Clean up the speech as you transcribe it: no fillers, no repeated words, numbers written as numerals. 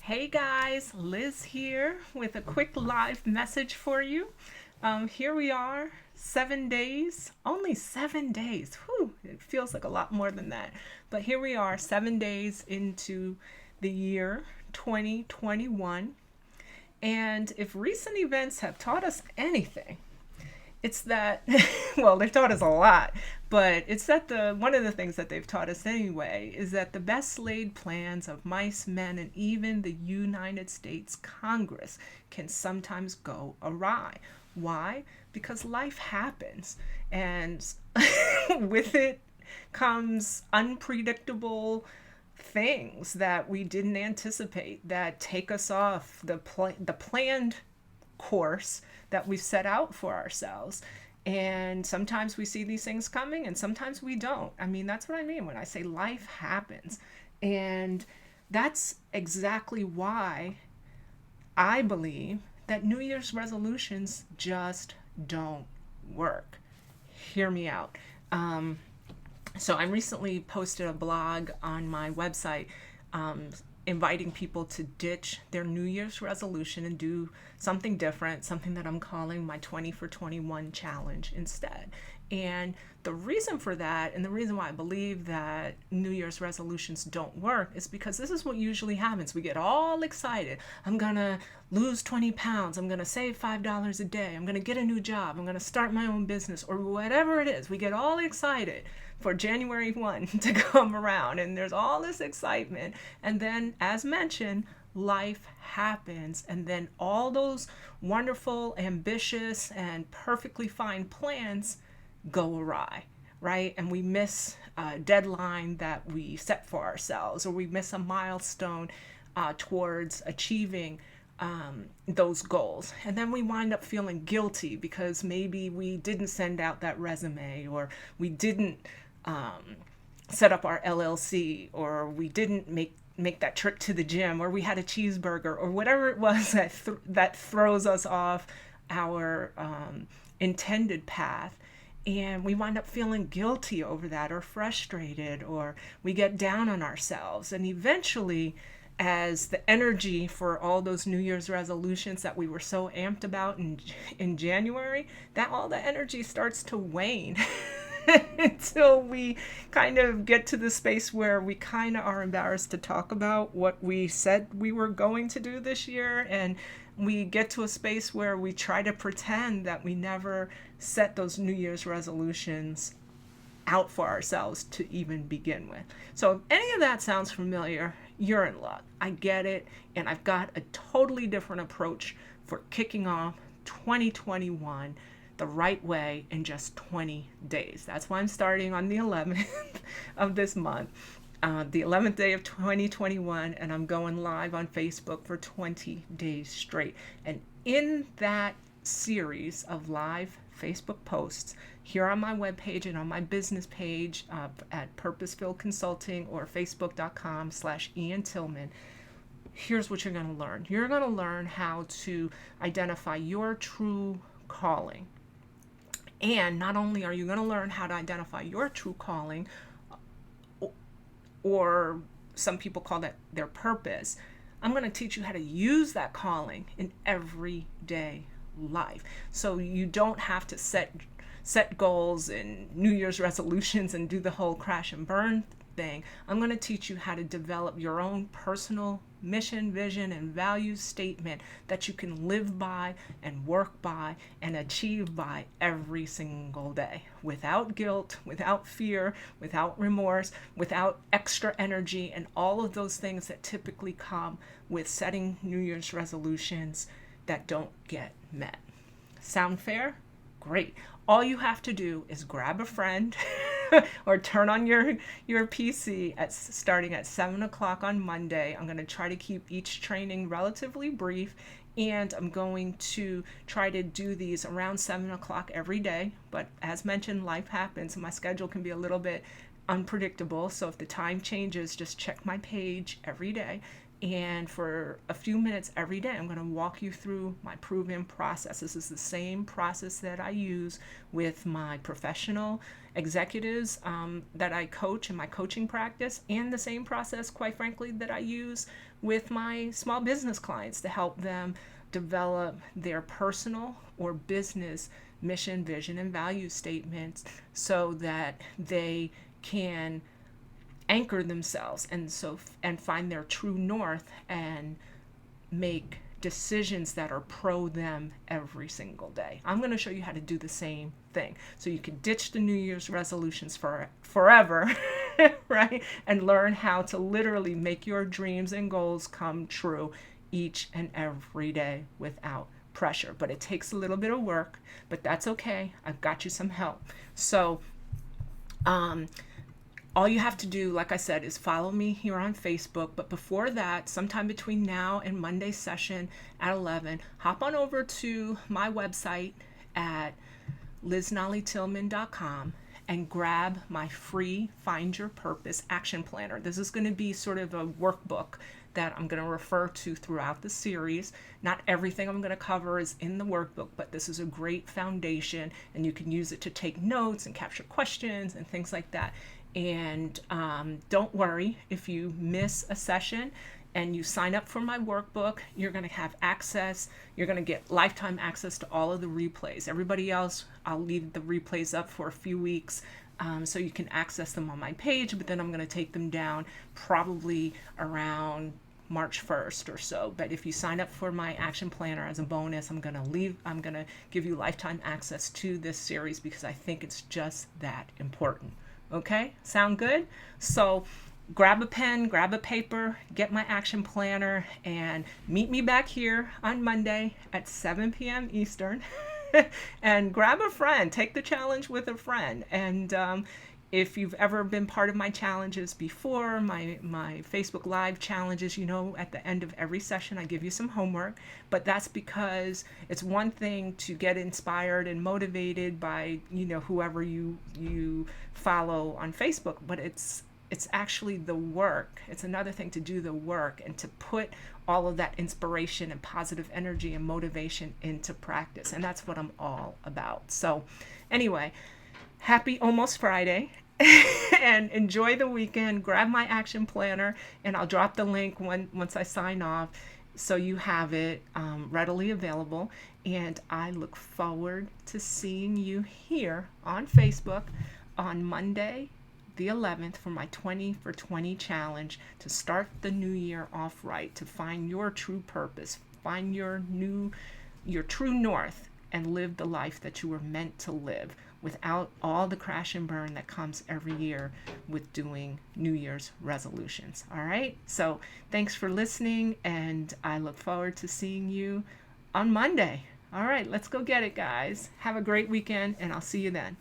Hey guys, Liz here with a quick live message for you. Here we are, 7 days, only 7 days. Whew, it feels like a lot more than that. But here we are, 7 days into the year 2021. And if recent events have taught us anything, it's that well, they've taught us a lot, but it's that the one of the things that they've taught us anyway is that the best laid plans of mice, men, and even the United States Congress can sometimes go awry. Why? Because life happens, and with it comes unpredictable things that we didn't anticipate that take us off the planned course that we've set out for ourselves. And sometimes we see these things coming and sometimes we don't. I mean, that's what I mean when I say life happens. And that's exactly why I believe that New Year's resolutions just don't work. Hear me out. So I recently posted a blog on my website inviting people to ditch their New Year's resolution and do something different, something that I'm calling my 20 for 21 challenge instead. And the reason for that, and the reason why I believe that New Year's resolutions don't work, is because this is what usually happens. We get all excited. I'm going to lose 20 pounds. I'm going to save $5 a day. I'm going to get a new job. I'm going to start my own business, or whatever it is. We get all excited for January 1 to come around, and there's all this excitement. And then, as mentioned, life happens, and then all those wonderful, ambitious, and perfectly fine plans go awry, right? And we miss a deadline that we set for ourselves, or we miss a milestone towards achieving those goals. And then we wind up feeling guilty because maybe we didn't send out that resume, or we didn't set up our LLC, or we didn't make that trip to the gym, or we had a cheeseburger, or whatever it was that throws us off our intended path. And we wind up feeling guilty over that, or frustrated, or we get down on ourselves. And eventually, as the energy for all those New Year's resolutions that we were so amped about in January, that all the energy starts to wane until we kind of get to the space where we kind of are embarrassed to talk about what we said we were going to do this year. And we get to a space where we try to pretend that we never set those New Year's resolutions out for ourselves to even begin with. So if any of that sounds familiar, you're in luck. I get it. And I've got a totally different approach for kicking off 2021 the right way in just 20 days. That's why I'm starting on the 11th of this month, the 11th day of 2021, and I'm going live on Facebook for 20 days straight. And in that series of live Facebook posts here on my webpage and on my business page at Purposeful Consulting, or facebook.com/Ian Tillman, here's what you're going to learn. You're going to learn how to identify your true calling. And not only are you going to learn how to identify your true calling, or some people call that their purpose, I'm going to teach you how to use that calling in everyday life. So you don't have to set goals and New Year's resolutions and do the whole crash and burn thing. I'm going to teach you how to develop your own personal mission, vision, and value statement that you can live by and work by and achieve by every single day, without guilt, without fear, without remorse, without extra energy, and all of those things that typically come with setting New Year's resolutions that don't get met. Sound fair? Great. All you have to do is grab a friend or turn on your PC starting at 7 o'clock on Monday. I'm going to try to keep each training relatively brief, and I'm going to try to do these around 7 o'clock every day. But as mentioned, life happens, and my schedule can be a little bit unpredictable. So if the time changes, just check my page every day. And for a few minutes every day, I'm going to walk you through my proven process. This is the same process that I use with my professional executives that I coach in my coaching practice, and the same process, quite frankly, that I use with my small business clients to help them develop their personal or business mission, vision, and value statements so that they can anchor themselves and find their true north and make decisions that are pro them every single day. I'm going to show you how to do the same thing so you can ditch the New Year's resolutions for forever, right? And learn how to literally make your dreams and goals come true each and every day without pressure. But it takes a little bit of work, but that's okay. I've got you some help. So, all you have to do, like I said, is follow me here on Facebook. But before that, sometime between now and Monday's session at 11, hop on over to my website at liznollytillman.com and grab my free Find Your Purpose action planner. This is going to be sort of a workbook that I'm going to refer to throughout the series. Not everything I'm going to cover is in the workbook, but this is a great foundation, and you can use it to take notes and capture questions and things like that. And don't worry, if you miss a session and you sign up for my workbook, you're going to have access. You're going to get lifetime access to all of the replays. Everybody else, I'll leave the replays up for a few weeks so you can access them on my page, but then I'm going to take them down probably around March 1st or so. But if you sign up for my action planner as a bonus, I'm going to give you lifetime access to this series because I think it's just that important. Okay, sound good? So grab a pen, grab a paper, get my action planner, and meet me back here on Monday at 7 p.m. Eastern. And grab a friend, take the challenge with a friend. And if you've ever been part of my challenges before, my Facebook Live challenges, at the end of every session, I give you some homework. But that's because it's one thing to get inspired and motivated by, whoever you follow on Facebook, but it's actually the work. It's another thing to do the work and to put all of that inspiration and positive energy and motivation into practice. And that's what I'm all about. So anyway, happy almost Friday and enjoy the weekend. Grab my action planner and I'll drop the link once I sign off so you have it readily available. And I look forward to seeing you here on Facebook on Monday, the 11th, for my 20 for 20 challenge to start the new year off right, to find your true purpose, find your true north, and live the life that you were meant to live without all the crash and burn that comes every year with doing New Year's resolutions. All right? So thanks for listening, and I look forward to seeing you on Monday. All right, let's go get it, guys. Have a great weekend, and I'll see you then.